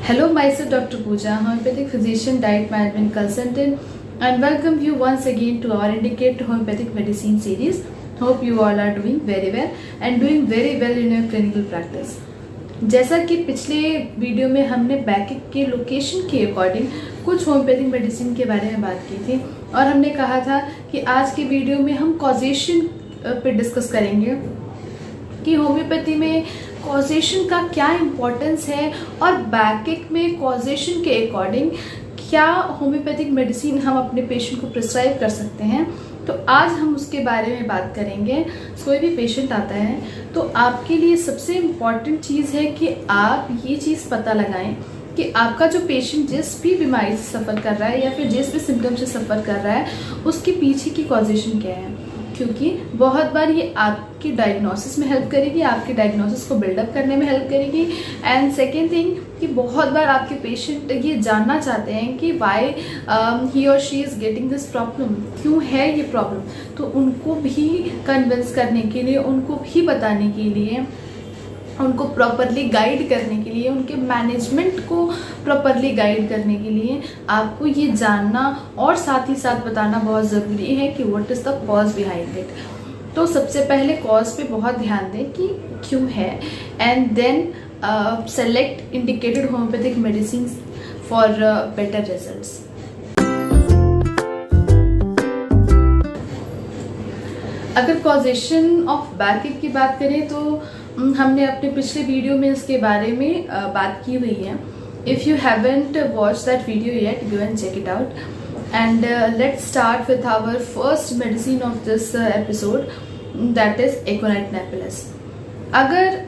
Hello, myself Dr. Pooja, homeopathic physician, diet management consultant, and welcome you once again to our Indicate Homeopathic Medicine series. Hope you all are doing very well and doing very well in your clinical practice. जैसा कि पिछले video में हमने बैकएक के location के according कुछ homeopathic medicine के बारे में बात की थी और हमने कहा था कि आज के वीडियो में हम कॉजेशन पे डिस्कस करेंगे कि होम्योपैथी में कॉजेशन का क्या इम्पोर्टेंस है और बैकएक में कॉजेशन के अकॉर्डिंग क्या होम्योपैथिक मेडिसिन हम अपने पेशेंट को प्रिस्क्राइब कर सकते हैं। तो आज हम उसके बारे में बात करेंगे। कोई भी पेशेंट आता है तो आपके लिए सबसे इम्पॉर्टेंट चीज़ है कि आप ये चीज़ पता लगाएं कि आपका जो पेशेंट जिस भी बीमारी से सफ़र कर रहा है या फिर जिस भी सिम्टम से सफ़र कर रहा है उसके पीछे की कॉजेशन क्या है, क्योंकि बहुत बार ये आपकी डायग्नोसिस में हेल्प करेगी, आपके डायग्नोसिस को बिल्डअप करने में हेल्प करेगी। एंड सेकेंड थिंग कि बहुत बार आपके पेशेंट ये जानना चाहते हैं कि वाई ही और she is getting this problem, क्यों है ये प्रॉब्लम। तो उनको भी कन्विंस करने के लिए, उनको भी बताने के लिए, उनको प्रॉपरली गाइड करने के लिए, उनके मैनेजमेंट को प्रॉपरली गाइड करने के लिए आपको ये जानना और साथ ही साथ बताना बहुत ज़रूरी है कि what is the cause behind it. तो सबसे पहले कॉज पे बहुत ध्यान दें कि क्यों है, and then select indicated homeopathic medicine for better results. अगर कॉजेशन ऑफ बैकएक की बात करें तो हमने अपने पिछले वीडियो में इसके बारे में बात की हुई है। If you haven't watch that video yet, go and check it out. And let's start with our first medicine of this episode, that is aconite napellus. अगर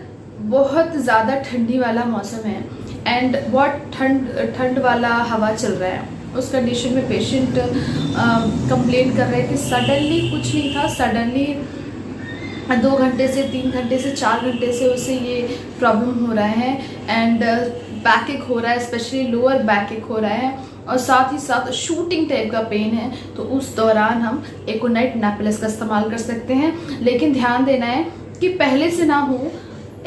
बहुत ज़्यादा ठंडी वाला मौसम है एंड बहुत ठंड वाला हवा चल रहा है, उस कंडीशन में पेशेंट कंप्लेन कर रहे हैं कि सडनली कुछ नहीं था, सडनली 2 घंटे से 3 घंटे से 4 घंटे से उसे ये प्रॉब्लम हो रहा है एंड बैकएक हो रहा है, स्पेशली लोअर बैकएक हो रहा है और साथ ही साथ शूटिंग टाइप का पेन है। तो उस दौरान हम एकोनाइट नेपिलस का इस्तेमाल कर सकते हैं, लेकिन ध्यान देना है कि पहले से ना हो,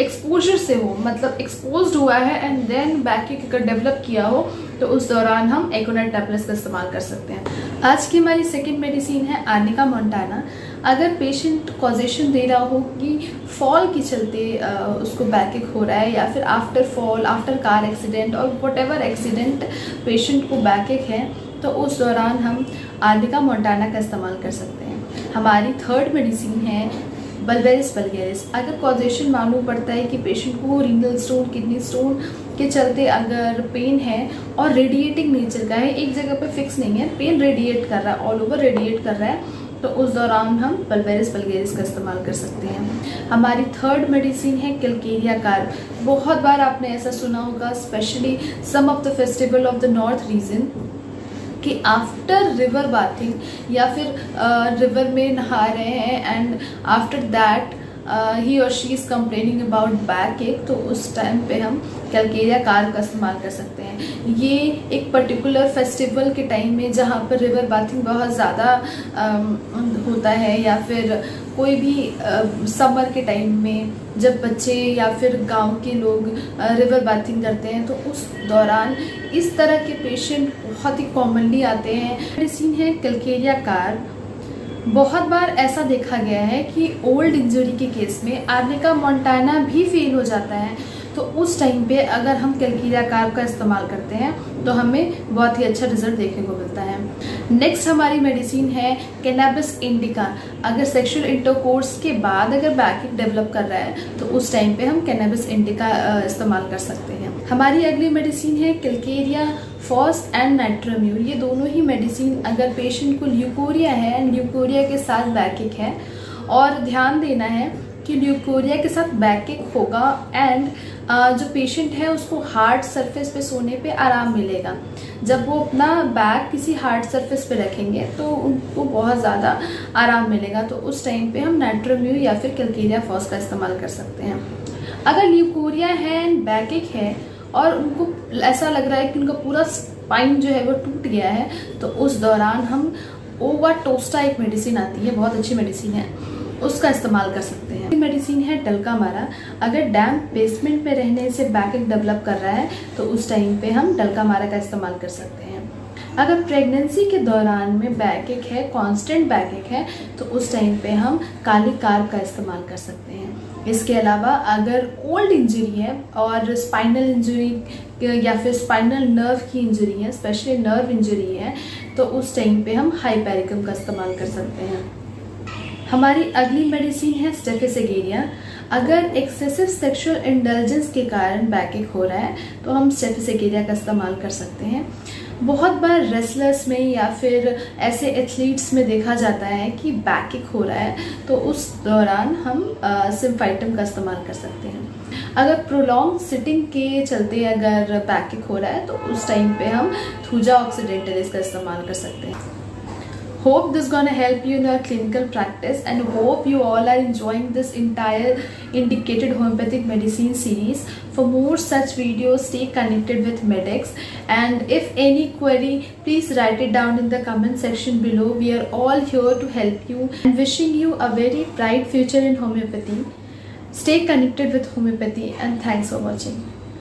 एक्सपोजर से हो, मतलब एक्सपोज्ड हुआ है एंड देन बैकएक अगर डेवलप किया हो तो उस दौरान हम एकोनाइट नेपिलस का इस्तेमाल कर सकते हैं। आज की हमारी सेकंड मेडिसिन है आर्निका मोंटाना। अगर पेशेंट कॉजेशन दे रहा हो कि फॉल के चलते उसको बैकएक हो रहा है या फिर after fall, after car accident और व्हाटएवर एक्सीडेंट पेशेंट को बैकएक है, तो उस दौरान हम आर्निका मोंटाना का इस्तेमाल कर सकते हैं। हमारी थर्ड मेडिसिन है बल्वेरिस वल्गेरिस। अगर कॉजेशन मालूम पड़ता है कि पेशेंट को रीनल स्टोन, किडनी स्टोन के चलते अगर पेन है और रेडिएटिंग नेचर का है, एक जगह पे फिक्स नहीं है, पेन रेडिएट कर रहा है, ऑल ओवर रेडिएट कर रहा है, तो उस दौरान हम बल्वेरिस वल्गेरिस का इस्तेमाल कर सकते हैं। हमारी थर्ड मेडिसिन है कैलकेरिया कार्प। बहुत बार आपने ऐसा सुना होगा, specially some of the festival of the north region, कि आफ्टर रिवर बाथिंग या फिर रिवर में नहा रहे हैं एंड आफ्टर दैट ही और शी इज़ कंप्लेनिंग अबाउट बैकएक, तो उस टाइम पे हम कैलकेरिया कार्प का इस्तेमाल कर सकते हैं। ये एक पर्टिकुलर फेस्टिवल के टाइम में जहाँ पर रिवर बाथिंग बहुत ज़्यादा होता है या फिर कोई भी समर के टाइम में जब बच्चे या फिर गांव के लोग रिवर बाथिंग करते हैं, तो उस दौरान इस तरह के पेशेंट बहुत ही कॉमनली आते हैं। मेडिसिन है कैलकेरिया कार्प। बहुत बार ऐसा देखा गया है कि ओल्ड इंजरी के केस में आर्निका मोंटाना भी फेल हो जाता है, तो उस टाइम पे अगर हम कैलकेरिया कार्प का इस्तेमाल करते हैं तो हमें बहुत ही अच्छा रिजल्ट देखने को मिलता है। नेक्स्ट हमारी मेडिसिन है कैनाबिस इंडिका। अगर सेक्सुअल इंटरकोर्स के बाद अगर बैकएक डेवलप कर रहा है तो उस टाइम पे हम कैनाबिस इंडिका इस्तेमाल कर सकते हैं। हमारी अगली मेडिसिन है कैलकेरिया फॉस एंड नाइट्रोम्यूर। ये दोनों ही मेडिसिन अगर पेशेंट को ल्यूकोरिया है एंड ल्यूकोरिया के साथ बैकएक है, और ध्यान देना है कि ल्यूकोरिया के साथ बैकएक होगा एंड जो पेशेंट है उसको हार्ड सरफेस पे सोने पे आराम मिलेगा। जब वो अपना बैक किसी हार्ड सरफेस पे रखेंगे तो उनको बहुत ज़्यादा आराम मिलेगा, तो उस टाइम पे हम नाइट्रोम्यू या फिर कैलकेरिया फॉस का इस्तेमाल कर सकते हैं। अगर ल्यूकोरिया है एंड बैकएक है और उनको ऐसा लग रहा है कि उनका पूरा स्पाइन जो है वो टूट गया है, तो उस दौरान हम ओवाटोस्टा, एक मेडिसिन आती है, बहुत अच्छी मेडिसिन है, उसका इस्तेमाल कर सकते हैं। मेडिसिन है डल्कामारा। अगर डैम्प बेसमेंट में रहने से बैकएक डेवलप कर रहा है तो उस टाइम पे हम डल्कामारा का इस्तेमाल कर सकते हैं। अगर प्रेगनेंसी के दौरान में बैकएक है, कांस्टेंट बैकएक है, तो उस टाइम पे हम काली कार्ब का इस्तेमाल कर सकते हैं। इसके अलावा अगर ओल्ड इंजरी है और स्पाइनल इंजरी या फिर स्पाइनल नर्व की इंजरी है, स्पेशली नर्व इंजरी है, तो उस टाइम पे हम हाइपेरिकम का इस्तेमाल कर सकते हैं। हमारी अगली मेडिसिन है स्टेफिसेगेरिया। अगर एक्सेसिव सेक्सुअल इंडल्जेंस के कारण बैकएक हो रहा है तो हम स्टेफिसेगेरिया का इस्तेमाल कर सकते हैं। बहुत बार रेसलर्स में या फिर ऐसे एथलीट्स में देखा जाता है कि बैकएक हो रहा है, तो उस दौरान हम सिम्फाइटम का इस्तेमाल कर सकते हैं। अगर प्रोलॉन्ग सिटिंग के चलते अगर बैकएक हो रहा है तो उस टाइम पे हम थूजा ऑक्सीडेंटलिस का इस्तेमाल कर सकते हैं। Hope this gonna help you in your clinical practice, and hope you all are enjoying this entire indicated homeopathic medicine series. For more such videos, stay connected with Medex, and if any query, please write it down in the comment section below. We are all here to help you and wishing you a very bright future in homeopathy. Stay connected with homeopathy, and thanks for watching.